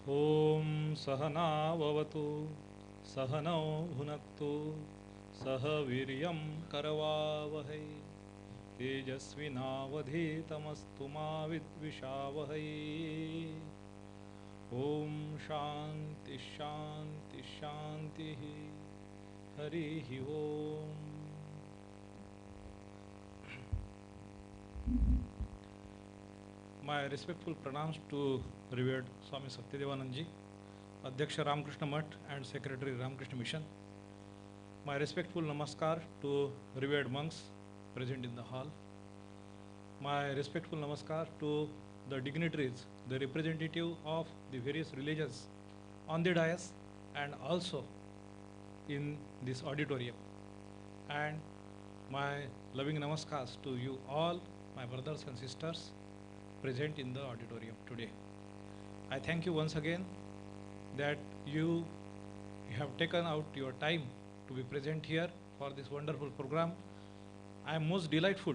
ॐ सहनाववतु सहनौ भुनक्तु सह वीर्यं करवावहै तेजस्विनावधीतमस्तु मा विद्विषावहै। ॐ शान्ति शान्ति शान्तिः। हरिः ॐ। My respectful pranams to revered Swami Satyadevanand Ji, Adhyaksha Ramakrishna Math and Secretary Ramakrishna Mission. My respectful namaskar to revered monks present in the hall. My respectful namaskar to the dignitaries, the representative of the various religions on the dais and also in this auditorium. And my loving namaskars to you all, my brothers and sisters present in the auditorium today. I thank you once again that you have taken out your time to be present here for this wonderful program. I am most delightful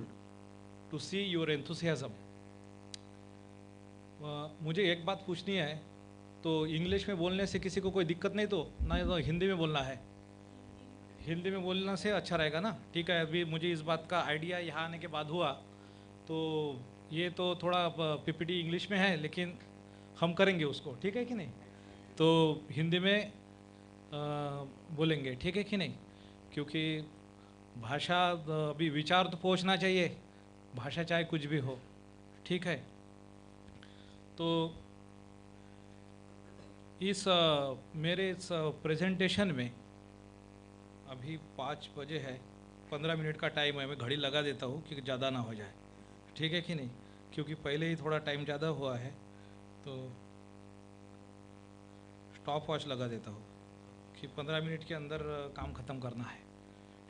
to see your enthusiasm. मुझे एक बात पूछनी है, तो English में बोलने से किसी को कोई दिक्कत नहीं तो ना, तो हिंदी में बोलना है? हिंदी में बोलना से अच्छा रहेगा ना? ठीक है, अभी मुझे इस बात का आइडिया यहाँ आने के बाद हुआ, तो ये तो थोड़ा पीपीटी इंग्लिश में है लेकिन हम करेंगे उसको, ठीक है कि नहीं? तो हिंदी में बोलेंगे, ठीक है कि नहीं? क्योंकि भाषा अभी विचार तो पहुंचना चाहिए, भाषा चाहे कुछ भी हो, ठीक है? तो इस मेरे इस प्रेजेंटेशन में अभी 5 बजे है, 15 मिनट का टाइम है, मैं घड़ी लगा देता हूँ कि ज़्यादा ना हो जाए, ठीक है कि नहीं? क्योंकि पहले ही थोड़ा टाइम ज़्यादा हुआ है, तो स्टॉप वॉच लगा देता हूँ कि 15 मिनट के अंदर काम ख़त्म करना है,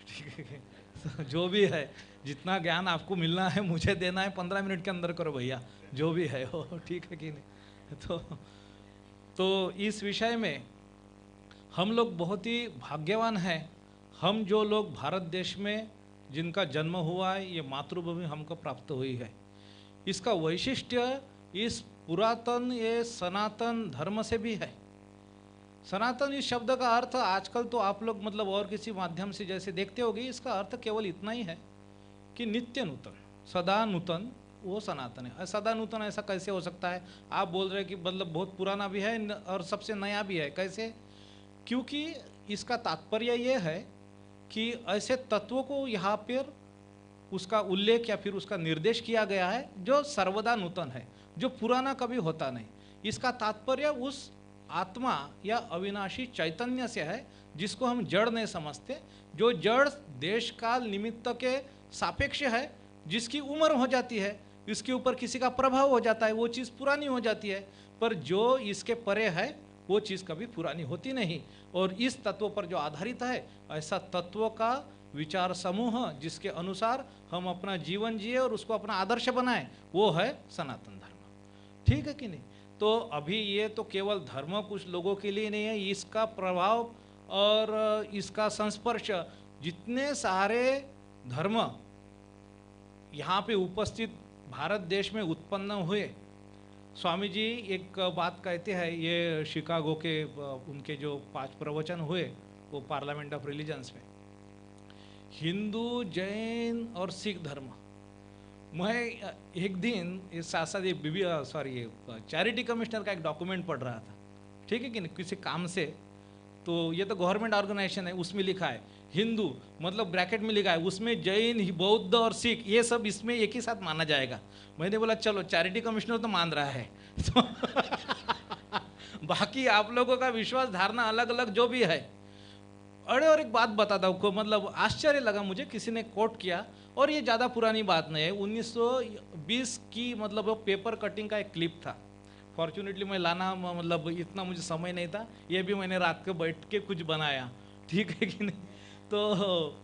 ठीक है? तो जो भी है, जितना ज्ञान आपको मिलना है मुझे देना है, 15 मिनट के अंदर करो भैया, जो भी है वो, ठीक है कि नहीं? तो इस विषय में हम लोग बहुत ही भाग्यवान हैं। हम जो लोग भारत देश में जिनका जन्म हुआ है, ये मातृभूमि हमको प्राप्त हुई है, इसका वैशिष्ट्य इस पुरातन ये सनातन धर्म से भी है। सनातन इस शब्द का अर्थ आजकल तो आप लोग मतलब और किसी माध्यम से जैसे देखते होगे, इसका अर्थ केवल इतना ही है कि नित्य नूतन, सदा नूतन, वो सनातन है। सदा नूतन ऐसा कैसे हो सकता है? आप बोल रहे हैं कि मतलब बहुत पुराना भी है और सबसे नया भी है, कैसे? क्योंकि इसका तात्पर्य ये है कि ऐसे तत्वों को यहाँ पर उसका उल्लेख या फिर उसका निर्देश किया गया है जो सर्वदा नूतन है, जो पुराना कभी होता नहीं। इसका तात्पर्य उस आत्मा या अविनाशी चैतन्य से है जिसको हम जड़ नहीं समझते, जो जड़ देश काल निमित्त के सापेक्ष है, जिसकी उम्र हो जाती है, इसके ऊपर किसी का प्रभाव हो जाता है, वो चीज़ पुरानी हो जाती है, पर जो इसके परे है वो चीज़ कभी पुरानी होती नहीं। और इस तत्व पर जो आधारित है, ऐसा तत्व का विचार समूह जिसके अनुसार हम अपना जीवन जिए और उसको अपना आदर्श बनाएं, वो है सनातन धर्म, ठीक है कि नहीं? तो अभी ये तो केवल धर्म कुछ लोगों के लिए नहीं है, इसका प्रभाव और इसका संस्पर्श जितने सारे धर्म यहाँ पे उपस्थित भारत देश में उत्पन्न हुए। स्वामी जी एक बात कहते हैं, ये शिकागो के उनके जो 5 प्रवचन हुए वो पार्लियामेंट ऑफ रिलीजन्स में, हिंदू, जैन और सिख धर्म। मैं एक दिन इस ये चैरिटी कमिश्नर का एक डॉक्यूमेंट पढ़ रहा था, ठीक है कि नहीं, किसी काम से, तो ये तो गवर्नमेंट ऑर्गेनाइजेशन है, उसमें लिखा है हिंदू, मतलब ब्रैकेट में लिखा है उसमें जैन, बौद्ध और सिख, ये सब इसमें एक ही साथ माना जाएगा। मैंने बोला चलो चैरिटी कमिश्नर तो मान रहा है तो बाकी आप लोगों का विश्वास धारणा अलग अलग जो भी है। अरे और एक बात बताता हूँ, मतलब आश्चर्य लगा मुझे, किसी ने कोट किया, और ये ज़्यादा पुरानी बात नहीं है, 1920 की मतलब वो पेपर कटिंग का एक क्लिप था। फॉर्चुनेटली मैं लाना मतलब इतना मुझे समय नहीं था, ये भी मैंने रात को बैठ के कुछ बनाया, ठीक है कि नहीं? तो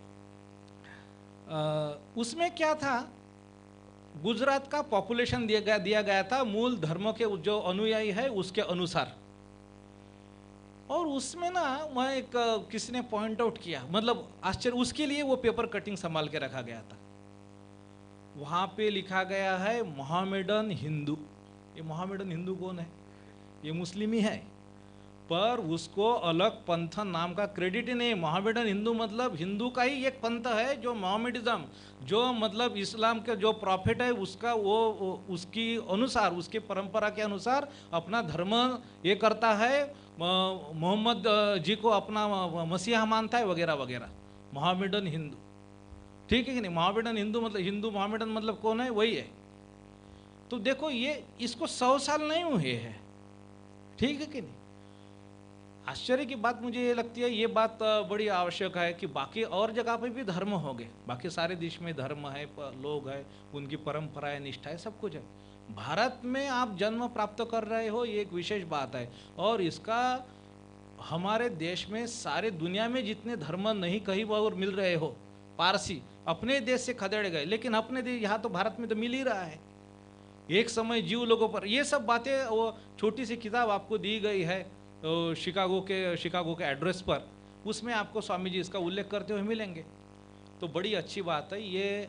उसमें क्या था, गुजरात का पॉपुलेशन दिया गया था मूल धर्म के जो अनुयायी है उसके अनुसार, और उसमें ना मैं एक किसी ने पॉइंट आउट किया, मतलब आश्चर्य, उसके लिए वो पेपर कटिंग संभाल के रखा गया था। वहाँ पे लिखा गया है मोहम्मदन हिंदू। ये मोहम्मदन हिंदू कौन है? ये मुस्लिम ही है, पर उसको अलग पंथ नाम का क्रेडिट ही नहीं। मोहम्मडन हिंदू मतलब हिंदू का ही एक पंथ है, जो मोहम्मडिज्म, जो मतलब इस्लाम के जो प्रॉफिट है उसका वो उसकी अनुसार, उसके परंपरा के अनुसार अपना धर्म ये करता है, मोहम्मद जी को अपना मसीहा मानता है वगैरह वगैरह। मोहम्मडन हिंदू, ठीक है कि नहीं? मोहम्मडन हिंदू मतलब हिंदू, मोहम्मडन मतलब कौन है? वही है। तो देखो ये इसको 100 साल नहीं हुए हैं, ठीक है कि नहीं? आश्चर्य की बात मुझे ये लगती है, ये बात बड़ी आवश्यक है कि बाकी और जगह पे भी धर्म हो गए, बाकी सारे देश में धर्म है, लोग है, उनकी परंपराएं, निष्ठाएं, सब कुछ है। भारत में आप जन्म प्राप्त कर रहे हो, ये एक विशेष बात है। और इसका हमारे देश में, सारे दुनिया में जितने धर्म नहीं कहीं और मिल रहे हो, पारसी अपने देश से खदेड़ गए, लेकिन अपने देश यहाँ तो भारत में तो मिल ही रहा है। एक समय जीव लोगों पर ये सब बातें, वो छोटी सी किताब आपको दी गई है तो शिकागो के एड्रेस पर, उसमें आपको स्वामी जी इसका उल्लेख करते हुए मिलेंगे। तो बड़ी अच्छी बात है, ये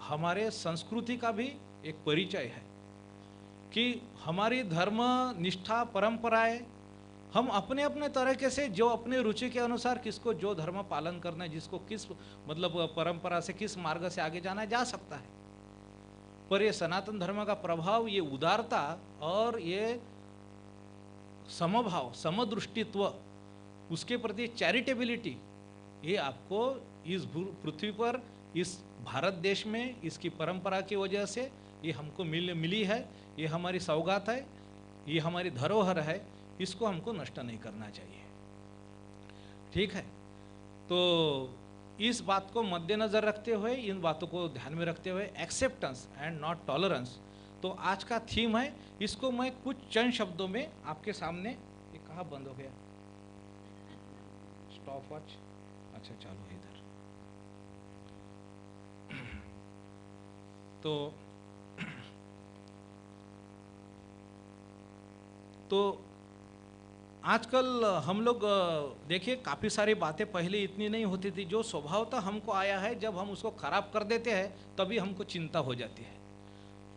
हमारे संस्कृति का भी एक परिचय है कि हमारी धर्म निष्ठा परंपराएं, हम अपने अपने तरीके से जो अपने रुचि के अनुसार किसको जो धर्म पालन करना है, जिसको किस मतलब परंपरा से किस मार्ग से आगे जाना है, जा सकता है। पर ये सनातन धर्म का प्रभाव, ये उदारता और ये समभाव, समदृष्टित्व, उसके प्रति चैरिटेबिलिटी, ये आपको इस पृथ्वी पर, इस भारत देश में, इसकी परंपरा की वजह से ये हमको मिली है। ये हमारी सौगात है, ये हमारी धरोहर है, इसको हमको नष्ट नहीं करना चाहिए, ठीक है? तो इस बात को मद्देनजर रखते हुए, इन बातों को ध्यान में रखते हुए, एक्सेप्टेंस एंड नॉट टॉलरेंस, तो आज का थीम है। इसको मैं कुछ चंद शब्दों में आपके सामने, ये कहाँ बंद हो गया स्टॉप वॉच? अच्छा चालू है इधर। तो आजकल हम लोग देखिए, काफ़ी सारी बातें पहले इतनी नहीं होती थी। जो स्वभावतः हमको आया है, जब हम उसको खराब कर देते हैं तभी हमको चिंता हो जाती है।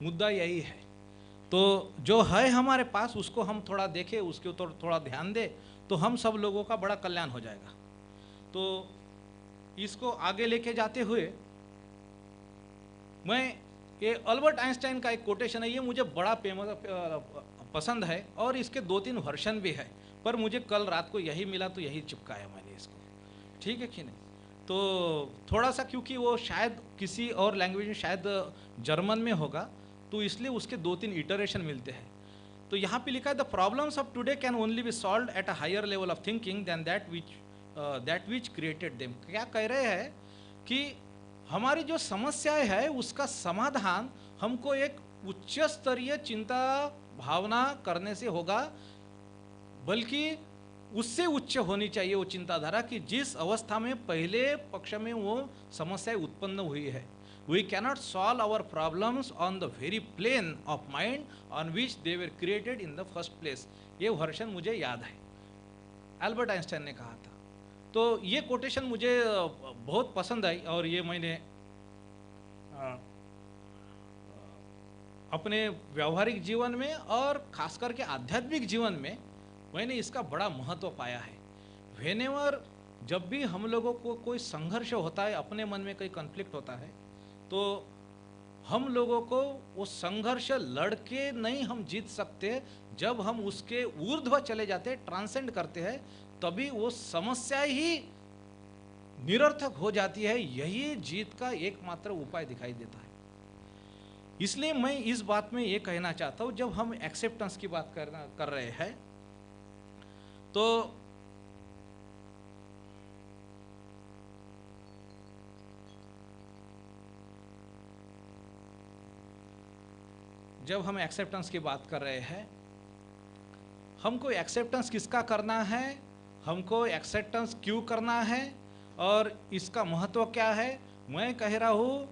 मुद्दा यही है। तो जो है हमारे पास, उसको हम थोड़ा देखें, उसके ऊपर थोड़ा ध्यान दें, तो हम सब लोगों का बड़ा कल्याण हो जाएगा। तो इसको आगे लेके जाते हुए मैं, ये अल्बर्ट आइंस्टाइन का एक कोटेशन है, ये मुझे बड़ा पसंद है, और इसके 2-3 वर्जन भी है, पर मुझे कल रात को यही मिला तो यही चिपकाया मैंने इसको, ठीक है कि नहीं? तो थोड़ा सा, क्योंकि वो शायद किसी और लैंग्वेज में, शायद जर्मन में होगा, तो इसलिए उसके 2-3 इटरेशन मिलते हैं। तो यहाँ पे लिखा है, the problems of today can only be solved at a higher level of thinking than that which created them. क्या कह रहे हैं कि हमारी जो समस्याएं है, उसका समाधान हमको एक उच्च स्तरीय चिंता भावना करने से होगा, बल्कि उससे उच्च होनी चाहिए वो चिंताधारा कि जिस अवस्था में पहले पक्ष में वो समस्याएं उत्पन्न हुई है। We cannot solve our problems on the very plane of mind on which they were created in the first place. ये वर्जन मुझे याद है, अल्बर्ट आइंस्टाइन ने कहा था। तो ये कोटेशन मुझे बहुत पसंद आई, और ये मैंने अपने व्यावहारिक जीवन में और खास करके आध्यात्मिक जीवन में मैंने इसका बड़ा महत्व पाया है। व्हेनेवर, जब भी हम लोगों को कोई संघर्ष होता है, अपने मन में कोई कॉन्फ्लिक्ट होता है, तो हम लोगों को वो संघर्ष लड़के नहीं हम जीत सकते। जब हम उसके ऊर्ध्व चले जाते, ट्रांसेंड करते हैं, तभी वो समस्या ही निरर्थक हो जाती है। यही जीत का एकमात्र उपाय दिखाई देता है। इसलिए मैं इस बात में ये कहना चाहता हूँ, जब हम एक्सेप्टेंस की बात कर रहे हैं, तो जब हम एक्सेप्टेंस की बात कर रहे हैं, हमको एक्सेप्टेंस किसका करना है, हमको एक्सेप्टेंस क्यों करना है, और इसका महत्व क्या है। मैं कह रहा हूँ,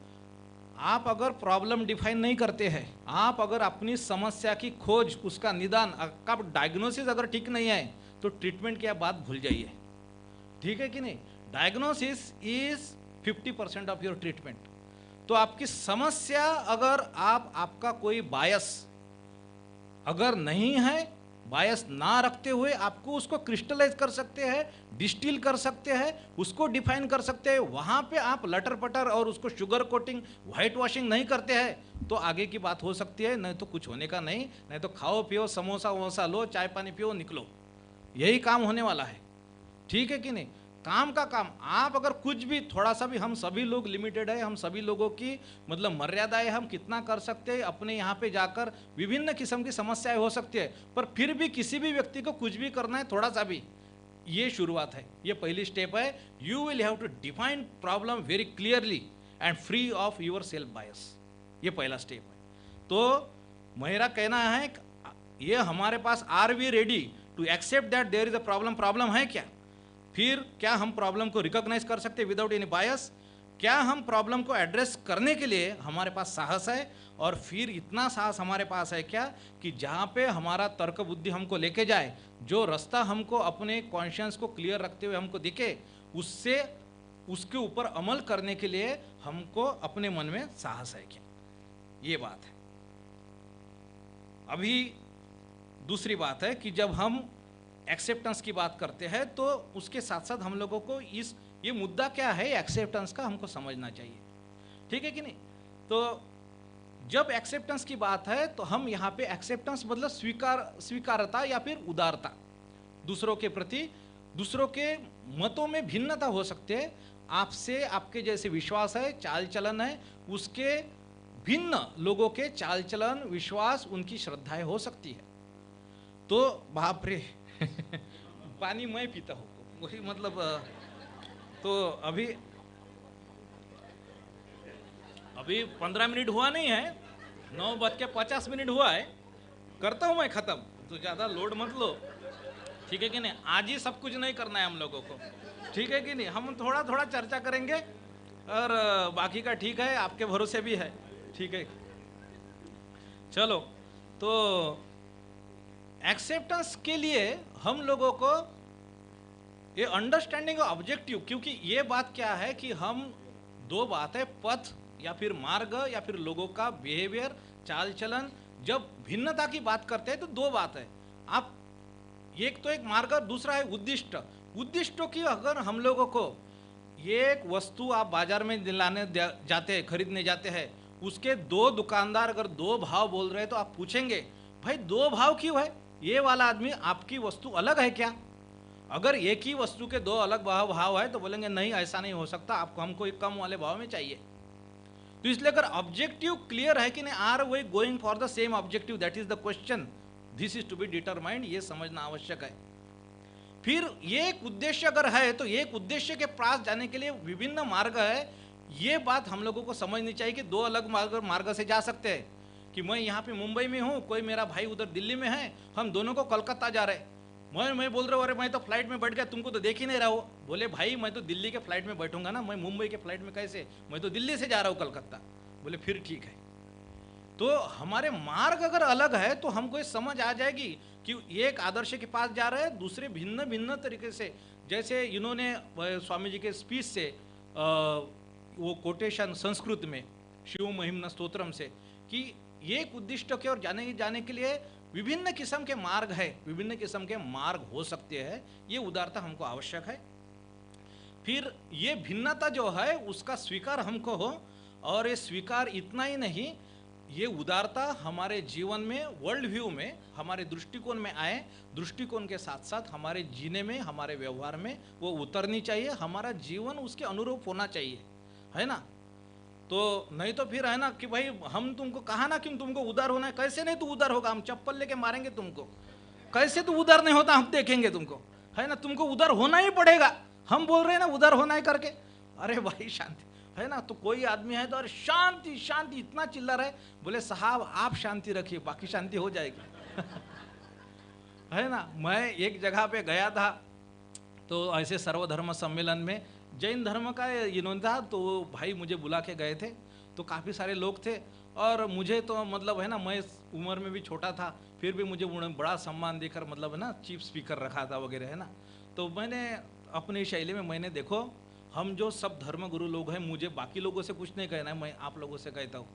आप अगर प्रॉब्लम डिफाइन नहीं करते हैं, आप अगर अपनी समस्या की खोज, उसका निदान, आपका डायग्नोसिस अगर ठीक नहीं है, तो ट्रीटमेंट की बात भूल जाइए, ठीक है कि नहीं? Diagnosis is 50% of your treatment. तो आपकी समस्या, अगर आपका कोई बायस अगर नहीं है, बायस ना रखते हुए आपको उसको क्रिस्टलाइज कर सकते हैं, डिस्टिल कर सकते हैं, उसको डिफाइन कर सकते हैं। वहाँ पे आप लटर पटर और उसको शुगर कोटिंग, वाइट वॉशिंग नहीं करते हैं तो आगे की बात हो सकती है, नहीं तो कुछ होने का नहीं। नहीं तो खाओ पियो, समोसा वमोसा लो, चाय पानी पियो, निकलो, यही काम होने वाला है। ठीक है कि नहीं? काम का काम। आप अगर कुछ भी थोड़ा सा भी, हम सभी लोग लिमिटेड है, हम सभी लोगों की मतलब मर्यादाएं, हम कितना कर सकते हैं। अपने यहाँ पे जाकर विभिन्न किस्म की समस्याएं हो सकती है, पर फिर भी किसी भी व्यक्ति को कुछ भी करना है थोड़ा सा भी, ये शुरुआत है, ये पहली स्टेप है। You will have to define problem very clearly and free of your self bias, ये पहला स्टेप है। तो मेरा कहना है ये हमारे पास, are we ready to accept that there is a problem, problem है क्या? फिर क्या हम प्रॉब्लम को रिकॉग्नाइज कर सकते विदाउट एनी बायस? क्या हम प्रॉब्लम को एड्रेस करने के लिए हमारे पास साहस है? और फिर इतना साहस हमारे पास है क्या कि जहाँ पे हमारा तर्क बुद्धि हमको लेके जाए, जो रास्ता हमको अपने कॉन्शियंस को क्लियर रखते हुए हमको दिखे, उससे उसके ऊपर अमल करने के लिए हमको अपने मन में साहस है क्या? ये बात है। अभी दूसरी बात है कि जब हम एक्सेप्टेंस की बात करते हैं तो उसके साथ साथ हम लोगों को ये मुद्दा क्या है एक्सेप्टेंस का, हमको समझना चाहिए। ठीक है कि नहीं? तो जब एक्सेप्टेंस की बात है तो हम यहाँ पे एक्सेप्टेंस मतलब स्वीकारता या फिर उदारता, दूसरों के प्रति, दूसरों के मतों में भिन्नता हो सकते हैं, आपसे आपके जैसे विश्वास है, चाल चलन है, उसके भिन्न लोगों के चाल चलन, विश्वास, उनकी श्रद्धाएं हो सकती है। तो बाप रे पानी मैं पीता हूँ, वही मतलब। तो अभी 15 मिनट हुआ नहीं है, 9:50 हुआ है, करता हूँ मैं ख़त्म, तो ज़्यादा लोड मत लो। ठीक है कि नहीं? आज ही सब कुछ नहीं करना है हम लोगों को, ठीक है कि नहीं? हम थोड़ा थोड़ा चर्चा करेंगे और बाकी का ठीक है, आपके भरोसे भी है। ठीक है, चलो। तो एक्सेप्टेंस के लिए हम लोगों को ये अंडरस्टैंडिंग ऑब्जेक्टिव, क्योंकि ये बात क्या है कि हम दो बात है, पथ या फिर मार्ग या फिर लोगों का बिहेवियर, चाल चलन, जब भिन्नता की बात करते हैं तो दो बात है। आप एक तो एक मार्ग, दूसरा है उद्दिष्ट। उद्दिष्टों की अगर हम लोगों को, ये एक वस्तु आप बाजार में लाने जाते हैं, खरीदने जाते हैं, उसके दो दुकानदार अगर दो भाव बोल रहे हैं तो आप पूछेंगे भाई दो भाव क्यों है? ये वाला आदमी आपकी वस्तु अलग है क्या? अगर एक ही वस्तु के दो अलग भाव है तो बोलेंगे नहीं, ऐसा नहीं हो सकता, आपको हमको एक कम वाले भाव में चाहिए। तो इसलिए अगर ऑब्जेक्टिव क्लियर है कि नहीं, are we going for the same objective, that is the question, this is to be determined, ये समझना आवश्यक है। फिर ये एक उद्देश्य अगर है तो एक उद्देश्य के पास जाने के लिए विभिन्न मार्ग है, ये बात हम लोगों को समझनी चाहिए कि दो अलग मार्ग से जा सकते हैं। कि मैं यहाँ पे मुंबई में हूँ, कोई मेरा भाई उधर दिल्ली में है, हम दोनों को कोलकाता जा रहे हैं। मैं बोल रहा हूँ अरे मैं तो फ्लाइट में बैठ गया, तुमको तो देख ही नहीं रहा हो। बोले भाई मैं तो दिल्ली के फ्लाइट में बैठूंगा ना, मैं मुंबई के फ्लाइट में कैसे, मैं तो दिल्ली से जा रहा हूँ कलकत्ता। बोले फिर ठीक है। तो हमारे मार्ग अगर अलग है तो हमको ये समझ आ जाएगी कि एक आदर्श के पास जा रहे हैं, दूसरे भिन्न भिन्न तरीके से। जैसे इन्होंने स्वामी जी के स्पीच से वो कोटेशन संस्कृत में शिव महिम्न स्तोत्रम से, कि एक उद्दिष्ट के और जाने के लिए विभिन्न किस्म के मार्ग है, विभिन्न किस्म के मार्ग हो सकते हैं, ये उदारता हमको आवश्यक है। फिर ये भिन्नता जो है उसका स्वीकार हमको हो, और ये स्वीकार इतना ही नहीं, ये उदारता हमारे जीवन में, वर्ल्ड व्यू में, हमारे दृष्टिकोण में आए, दृष्टिकोण के साथ साथ हमारे जीने में, हमारे व्यवहार में वो उतरनी चाहिए, हमारा जीवन उसके अनुरूप होना चाहिए, है ना? तो नहीं तो फिर है ना कि भाई हम तुमको कहा ना कि तुमको उदार होना है, कैसे नहीं तू उदार होगा, हम चप्पल लेके मारेंगे तुमको, कैसे तू उदार नहीं होता, हम देखेंगे तुमको, है ना? तुमको उदार होना ही पड़ेगा, हम बोल रहे हैं ना उदार होना है करके। अरे भाई शांति, है ना? तो कोई आदमी है तो अरे शांति शांति इतना चिल्ला रहा है, बोले साहब आप शांति रखिए, बाकी शांति हो जाएगी। है ना? मैं एक जगह पे गया था, तो ऐसे सर्वधर्म सम्मेलन में जैन धर्म का इन्होंने था, तो भाई मुझे बुला के गए थे, तो काफ़ी सारे लोग थे, और मुझे तो मतलब है ना, मैं उम्र में भी छोटा था, फिर भी मुझे उन्होंने बड़ा सम्मान देकर मतलब है ना चीफ स्पीकर रखा था वगैरह, है ना? तो मैंने अपनी शैली में, मैंने देखो हम जो सब धर्म गुरु लोग हैं, मुझे बाकी लोगों से कुछ नहीं कहना है, मैं आप लोगों से कहता हूँ,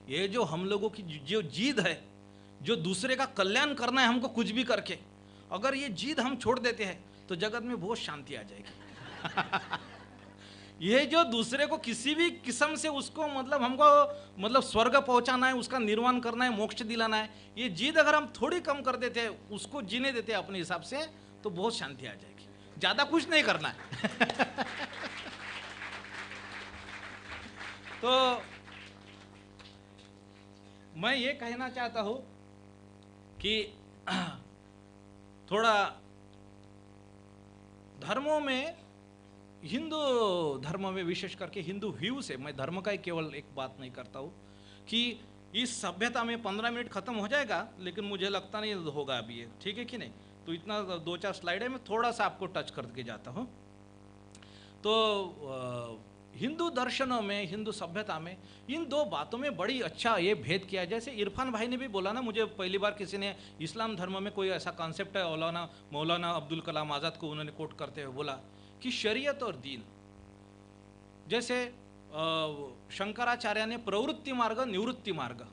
ये जो हम लोगों की जो जिद है, जो दूसरे का कल्याण करना है हमको कुछ भी करके, अगर ये जिद हम छोड़ देते हैं तो जगत में बहुत शांति आ जाएगी। ये जो दूसरे को किसी भी किस्म से उसको मतलब हमको मतलब स्वर्ग पहुंचाना है, उसका निर्वाण करना है, मोक्ष दिलाना है, ये जिद अगर हम थोड़ी कम कर देते हैं, उसको जीने देते हैं अपने हिसाब से, तो बहुत शांति आ जाएगी। ज्यादा कुछ नहीं करना है। तो मैं ये कहना चाहता हूं कि थोड़ा धर्मों में, हिंदू धर्म में विशेष करके हिंदू व्यू से, मैं धर्म का ही केवल एक बात नहीं करता हूँ कि इस सभ्यता में 15 मिनट खत्म हो जाएगा, लेकिन मुझे लगता नहीं होगा अभी ये, ठीक है कि नहीं। तो इतना 2-4 स्लाइड है, मैं थोड़ा सा आपको टच करके जाता हूँ। तो हिंदू दर्शनों में, हिंदू सभ्यता में इन दो बातों में बड़ी अच्छा ये भेद किया है। जैसे इरफान भाई ने भी बोला ना, मुझे पहली बार किसी ने इस्लाम धर्म में कोई ऐसा कॉन्सेप्ट है, मौलाना अब्दुल कलाम आज़ाद को उन्होंने कोट करते हुए बोला कि शरीयत और दीन, जैसे शंकराचार्य ने प्रवृत्ति मार्ग, निवृत्ति मार्ग,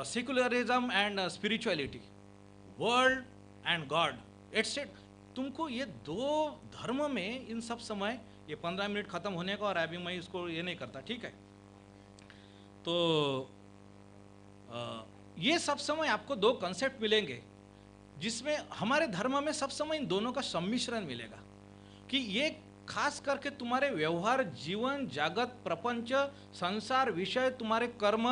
secularism and spirituality, world and God etcetera, तुमको ये दो धर्म में इन सब समय, ये 15 मिनट खत्म होने का और अभी मैं इसको ये नहीं करता, ठीक है। तो ये सब समय आपको दो कंसेप्ट मिलेंगे जिसमें हमारे धर्म में सब समय इन दोनों का सम्मिश्रण मिलेगा कि ये खास करके तुम्हारे व्यवहार, जीवन, जगत, प्रपंच, संसार, विषय, तुम्हारे कर्म,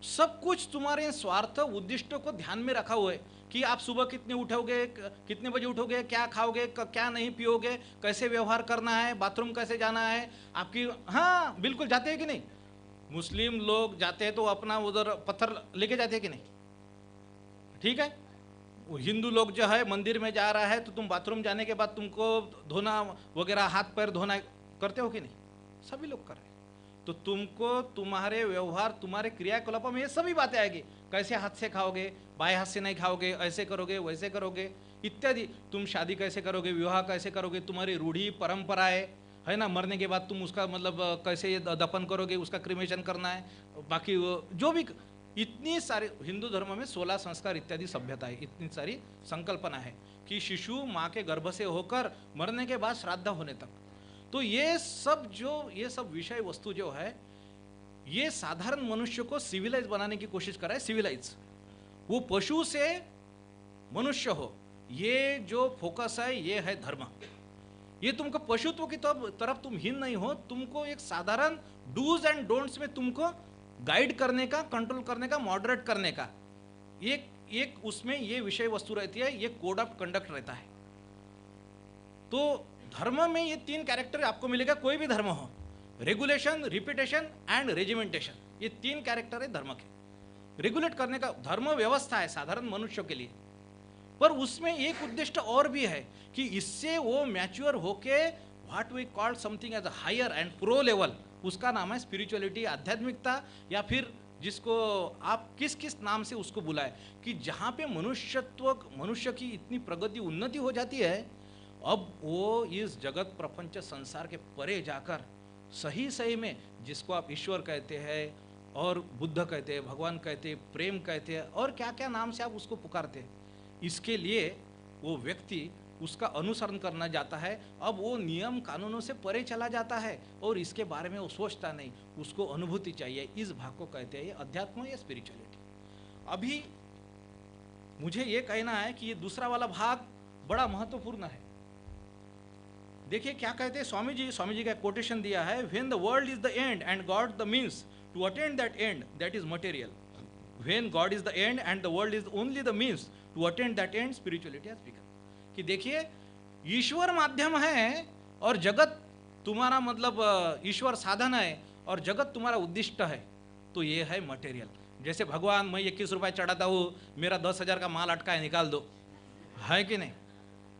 सब कुछ तुम्हारे स्वार्थ उद्दिष्टों को ध्यान में रखा हुआ है कि आप सुबह कितने उठोगे, कितने बजे उठोगे, क्या खाओगे, क्या नहीं पियोगे, कैसे व्यवहार करना है, बाथरूम कैसे जाना है आपकी। हाँ बिल्कुल, जाते हैं कि नहीं? मुस्लिम लोग जाते हैं तो अपना उधर पत्थर लेके जाते हैं कि नहीं, ठीक है। हिंदू लोग जो है मंदिर में जा रहा है तो तुम बाथरूम जाने के बाद तुमको धोना वगैरह, हाथ पैर धोना करते हो कि नहीं? सभी लोग कर रहे हैं। तो तुमको तुम्हारे व्यवहार, तुम्हारे क्रियाकलापों में ये सभी बातें आएगी। कैसे हाथ से खाओगे, बाएं हाथ से नहीं खाओगे, ऐसे करोगे, वैसे करोगे, इत्यादि। तुम शादी कैसे करोगे, विवाह कैसे करोगे, तुम्हारी रूढ़ी परंपराएं है ना, मरने के बाद तुम उसका मतलब कैसे दफन करोगे, उसका क्रिमेशन करना है, बाकी जो भी इतनी सारी हिंदू धर्म में 16 संस्कार इत्यादि सभ्यता है, इतनी सारी संकल्पना है कि शिशु माँ के गर्भ से होकर मरने के बाद श्राद्ध होने तक। तो ये सब विषय वस्तु जो है, ये साधारण मनुष्य को सिविलाइज बनाने की कोशिश कर रहा है। सिविलाइज, वो पशु से मनुष्य हो, ये जो फोकस है ये है धर्म। ये तुमको पशुत्व की तरफ तुम हीन नहीं हो, तुमको एक साधारण डूज एंड डोंट्स में तुमको गाइड करने का, कंट्रोल करने का, मॉडरेट करने का एक उसमें ये विषय वस्तु रहती है, ये कोड ऑफ कंडक्ट रहता है। तो धर्म में ये 3 कैरेक्टर आपको मिलेगा, कोई भी धर्म हो, रेगुलेशन, रिपीटेशन एंड रेजिमेंटेशन, ये 3 कैरेक्टर है धर्म के। रेगुलेट करने का धर्म व्यवस्था है साधारण मनुष्यों के लिए, पर उसमें एक उद्देश्य और भी है कि इससे वो मैच्योर होके what we call something as a higher and pro level, उसका नाम है स्पिरिचुअलिटी, आध्यात्मिकता, या फिर जिसको आप किस किस नाम से उसको बुलाए, कि जहाँ पे मनुष्य की इतनी प्रगति, उन्नति हो जाती है, अब वो इस जगत प्रपंच संसार के परे जाकर सही में, जिसको आप ईश्वर कहते हैं और बुद्ध कहते हैं, भगवान कहते हैं, प्रेम कहते हैं, और क्या क्या नाम से आप उसको पुकारते हैं, इसके लिए वो व्यक्ति उसका अनुसरण करना जाता है। अब वो नियम कानूनों से परे चला जाता है और इसके बारे में वो सोचता नहीं, उसको अनुभूति चाहिए। इस भाग को कहते हैं ये अध्यात्म या स्पिरिचुअलिटी। अभी मुझे ये कहना है कि ये दूसरा वाला भाग बड़ा महत्वपूर्ण है। देखिए क्या कहते हैं स्वामी जी का कोटेशन दिया है, when the world is the end and God the means to attain that end, that is material. When God is the end and the world is only the means to attain that end, spirituality has begun. कि देखिए ईश्वर माध्यम है और जगत तुम्हारा मतलब ईश्वर साधन है और जगत तुम्हारा उद्दिष्ट है, तो ये है मटेरियल। जैसे भगवान, मैं 21 रुपये चढ़ाता हूँ, मेरा 10,000 का माल अटका है, निकाल दो, है कि नहीं?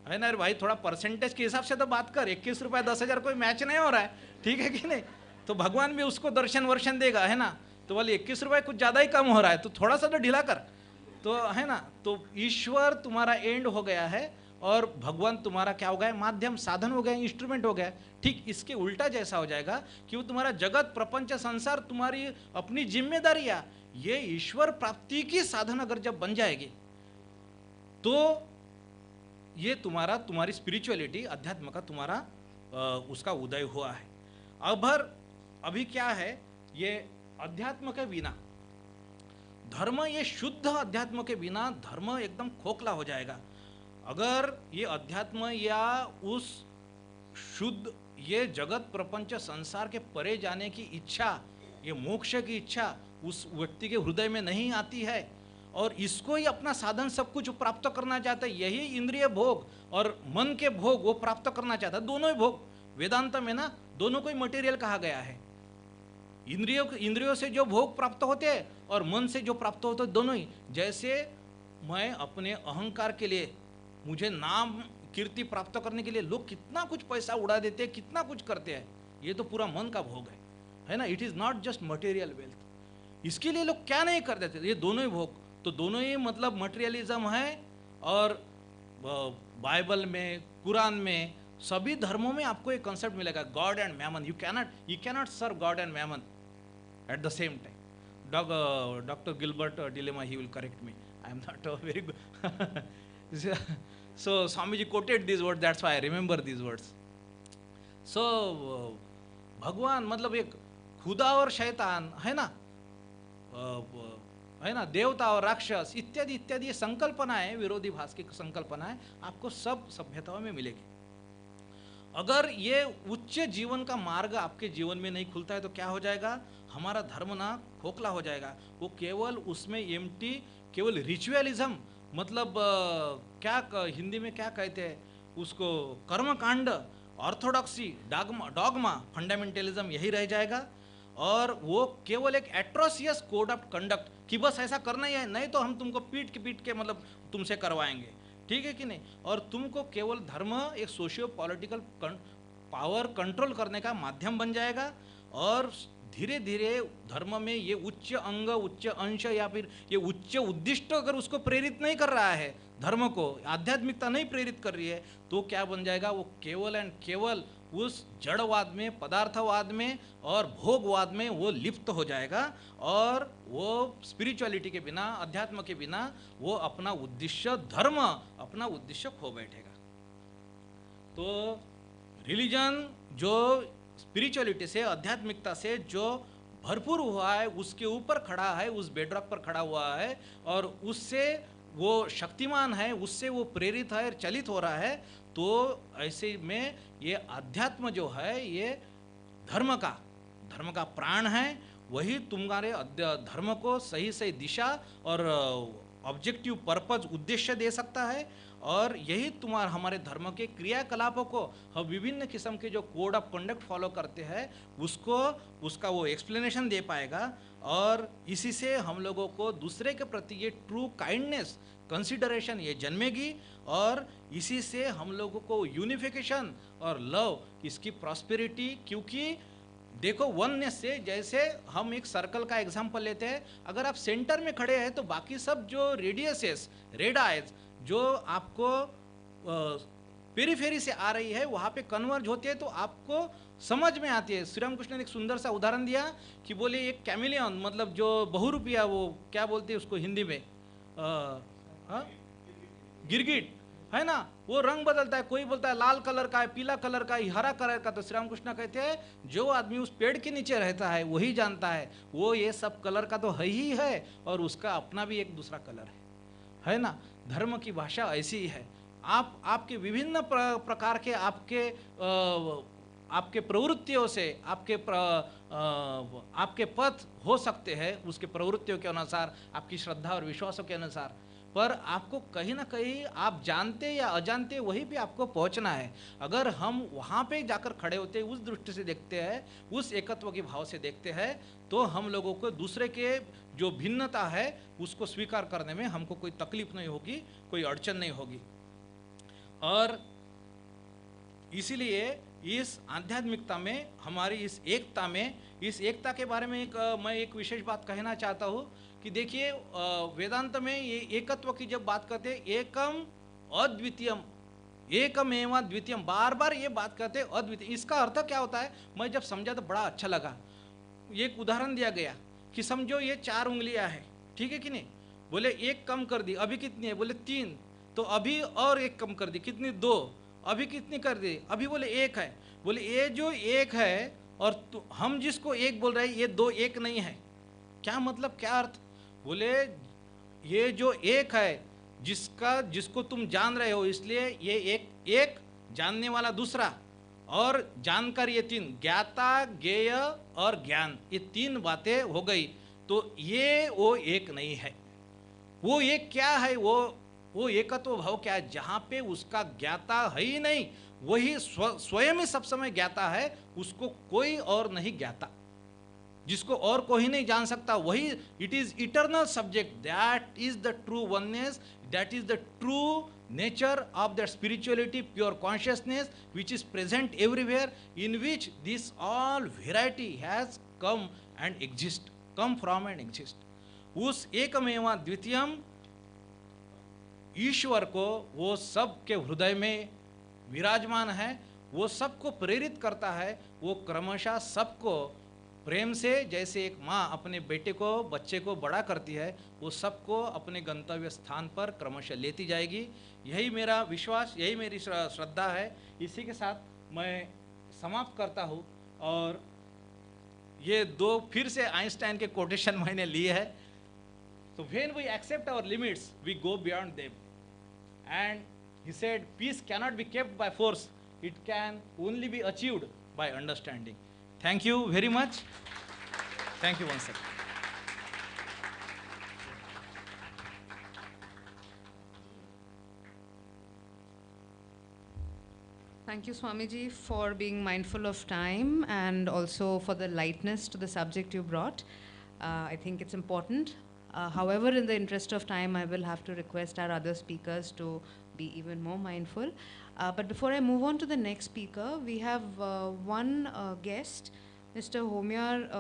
है ना भाई, थोड़ा परसेंटेज के हिसाब से तो बात कर। 21 रुपये 10,000 कोई मैच नहीं हो रहा है, ठीक है कि नहीं? तो भगवान भी उसको दर्शन वर्शन देगा, है ना? तो बोले 21 रुपये कुछ ज़्यादा ही कम हो रहा है, तो थोड़ा सा तो ढीला कर, तो है ना? तो ईश्वर तुम्हारा एंड हो गया है और भगवान तुम्हारा क्या हो गया है? माध्यम, साधन हो गया, इंस्ट्रूमेंट हो गया। ठीक इसके उल्टा जैसा हो जाएगा कि वो तुम्हारा जगत प्रपंच संसार तुम्हारी अपनी जिम्मेदारियां, ये ईश्वर प्राप्ति की साधन अगर जब बन जाएगी तो ये तुम्हारी स्पिरिचुअलिटी, अध्यात्म का तुम्हारा उसका उदय हुआ है। अभी क्या है, ये अध्यात्म के बिना धर्म, ये शुद्ध अध्यात्म के बिना धर्म एकदम खोखला हो जाएगा। अगर ये अध्यात्म या उस शुद्ध, ये जगत प्रपंच संसार के परे जाने की इच्छा, ये मोक्ष की इच्छा उस व्यक्ति के हृदय में नहीं आती है और इसको ही अपना साधन सब कुछ प्राप्त करना चाहता है, यही इंद्रिय भोग और मन के भोग वो प्राप्त करना चाहता है। दोनों ही भोग वेदांत में ना, दोनों को ही मटेरियल कहा गया है। इंद्रियों से जो भोग प्राप्त होते हैं और मन से जो प्राप्त होते हैं, दोनों ही। जैसे मैं अपने अहंकार के लिए, मुझे नाम कीर्ति प्राप्त करने के लिए लोग कितना कुछ पैसा उड़ा देते हैं, कितना कुछ करते हैं, ये तो पूरा मन का भोग है ना। It is not just material wealth. इसके लिए लोग क्या नहीं कर देते, ये दोनों ही भोग। तो दोनों ही मतलब मटेरियलिज्म है। और बाइबल में, कुरान में, सभी धर्मों में आपको एक कॉन्सेप्ट मिलेगा, God and Mammon. You cannot serve God and Mammon at the same time. Dr. Gilbert dilemma, he will correct me. I am not very good. So Swamiji quoted these words, that's why I remember these words. So भगवान मतलब एक खुदा और शैतान है ना, देवता और राक्षस इत्यादि इत्यादि, ये संकल्पना है, विरोधी भास की संकल्पना है, आपको सब सभ्यताओं में मिलेगी। अगर ये उच्च जीवन का मार्ग आपके जीवन में नहीं खुलता है तो क्या हो जाएगा, हमारा धर्म ना खोखला हो जाएगा। वो केवल उसमें एम्प्टी, केवल रिचुअलिज्म, मतलब क्या हिंदी में क्या कहते हैं उसको, कर्मकांड, ऑर्थोडॉक्सी, डॉगमा, फंडामेंटलिज्म, यही रह जाएगा। और वो केवल एक एट्रोसियस कोड ऑफ कंडक्ट कि बस ऐसा करना ही है, नहीं तो हम तुमको पीट के मतलब तुमसे करवाएंगे, ठीक है कि नहीं। और तुमको केवल धर्म एक सोशियो पॉलिटिकल पावर कंट्रोल करने का माध्यम बन जाएगा। और धीरे धीरे धर्म में ये उच्च अंग, उच्च अंश या फिर ये उच्च उद्दिष्ट अगर उसको प्रेरित नहीं कर रहा है, धर्म को आध्यात्मिकता नहीं प्रेरित कर रही है, तो क्या बन जाएगा, वो केवल एंड केवल उस जड़वाद में, पदार्थवाद में और भोगवाद में वो लिप्त हो जाएगा। और वो स्पिरिचुअलिटी के बिना, अध्यात्म के बिना वो अपना उद्देश्य, धर्म अपना उद्देश्य खो बैठेगा। तो रिलीजन जो स्पिरिचुअलिटी से, आध्यात्मिकता से जो भरपूर हुआ है, उसके ऊपर खड़ा है, उस बेडरॉक पर खड़ा हुआ है और उससे वो शक्तिमान है, उससे वो प्रेरित है, चलित हो रहा है। तो ऐसे में ये अध्यात्म जो है ये धर्म का प्राण है। वही तुम्हारे धर्म को सही सही दिशा और ऑब्जेक्टिव पर्पज, उद्देश्य दे सकता है। और यही हमारे धर्म के क्रियाकलापों को हम विभिन्न किस्म के जो कोड ऑफ कंडक्ट फॉलो करते हैं उसका वो एक्सप्लेनेशन दे पाएगा। और इसी से हम लोगों को दूसरे के प्रति ये ट्रू काइंडनेस, कंसिडरेशन ये जन्मेगी। और इसी से हम लोगों को यूनिफिकेशन और लव, इसकी प्रॉस्पेरिटी, क्योंकि देखो वननेस से, जैसे हम एक सर्कल का एग्जांपल लेते हैं, अगर आप सेंटर में खड़े हैं तो बाकी सब जो रेडियसेस, रेड आइज जो आपको पेरीफेरी से आ रही है वहाँ पे कन्वर्ज होती है तो आपको समझ में आती है। श्री राम कृष्ण ने एक सुंदर सा उदाहरण दिया कि बोले एक कैमिलियन, मतलब जो बहुरूपिया, वो क्या बोलते हैं उसको हिंदी में, गिरगिट है ना, वो रंग बदलता है, कोई बोलता है लाल कलर का है, पीला कलर का है, हरा कलर का। तो श्री राम कृष्ण कहते हैं जो आदमी उस पेड़ के नीचे रहता है वही जानता है, वो ये सब कलर का तो है ही है और उसका अपना भी एक दूसरा कलर है ना। धर्म की भाषा ऐसी ही है। आपके विभिन्न प्रकार के आपके प्रवृत्तियों से आपके पथ हो सकते हैं, उसके प्रवृत्तियों के अनुसार, आपकी श्रद्धा और विश्वासों के अनुसार, पर आपको कहीं ना कहीं आप जानते या अजानते वहीं पे आपको पहुंचना है। अगर हम वहाँ पे जाकर खड़े होते हैं, उस दृष्टि से देखते हैं, उस एकत्व के भाव से देखते हैं, तो हम लोगों को दूसरे के जो भिन्नता है उसको स्वीकार करने में हमको कोई तकलीफ नहीं होगी, कोई अड़चन नहीं होगी। और इसीलिए इस आध्यात्मिकता में, हमारी इस एकता में, इस एकता के बारे में मैं एक विशेष बात कहना चाहता हूँ कि देखिए वेदांत में ये एकत्व की जब बात करते हैं, एकम अद्वितीयम, एकमेव द्वितीयम, बार बार ये बात करते हैं अद्वितीय। इसका अर्थ क्या होता है, मैं जब समझा तो बड़ा अच्छा लगा। एक उदाहरण दिया गया कि समझो ये 4 उंगलियां हैं, ठीक है कि नहीं? बोले एक कम कर दी, अभी कितनी है? बोले 3, तो अभी और एक कम कर दी, कितनी? 2, अभी कितनी कर दी? अभी बोले 1 है। बोले ये जो 1 है और हम जिसको 1 बोल रहे हैं, ये 2 एक नहीं है। क्या मतलब, क्या अर्थ? बोले ये जो 1 है जिसको तुम जान रहे हो, इसलिए ये एक जानने वाला दूसरा, और जानकर ये 3, ज्ञाता, ज्ञेय और ज्ञान, ये 3 बातें हो गई। तो ये वो एक नहीं है। वो एक क्या है? वो एकत्व भाव क्या है? जहाँ पे उसका ज्ञाता है ही नहीं, वही स्वयं ही सब समय ज्ञाता है, उसको कोई और नहीं ज्ञाता, जिसको और कोई नहीं जान सकता, वही it is eternal subject, that is the true oneness, that is the true nature of that spirituality, pure consciousness which is present everywhere, in which this all variety has come and exist, come from and exist. उस एकमेव द्वितीयम ईश्वर को वो सबके हृदय में विराजमान है, वो सबको प्रेरित करता है, वो क्रमशः सबको प्रेम से, जैसे एक माँ अपने बेटे को, बच्चे को बड़ा करती है, वो सबको अपने गंतव्य स्थान पर क्रमशः लेती जाएगी। यही मेरा विश्वास, यही मेरी श्रद्धा है। इसी के साथ मैं समाप्त करता हूँ। और ये 2 फिर से आइंस्टाइन के कोटेशन मैंने लिए है। तो when we accept our limits, we go beyond them, and he said peace cannot be kept by force, it can only be achieved by understanding. Thank you very much. Thank you once again. Thank you, Swamiji, for being mindful of time and also for the lightness to the subject you brought. I think it's important. However, in the interest of time, I will have to request our other speakers to be even more mindful. But before I move on to the next speaker, we have one guest, Mr. Homyar.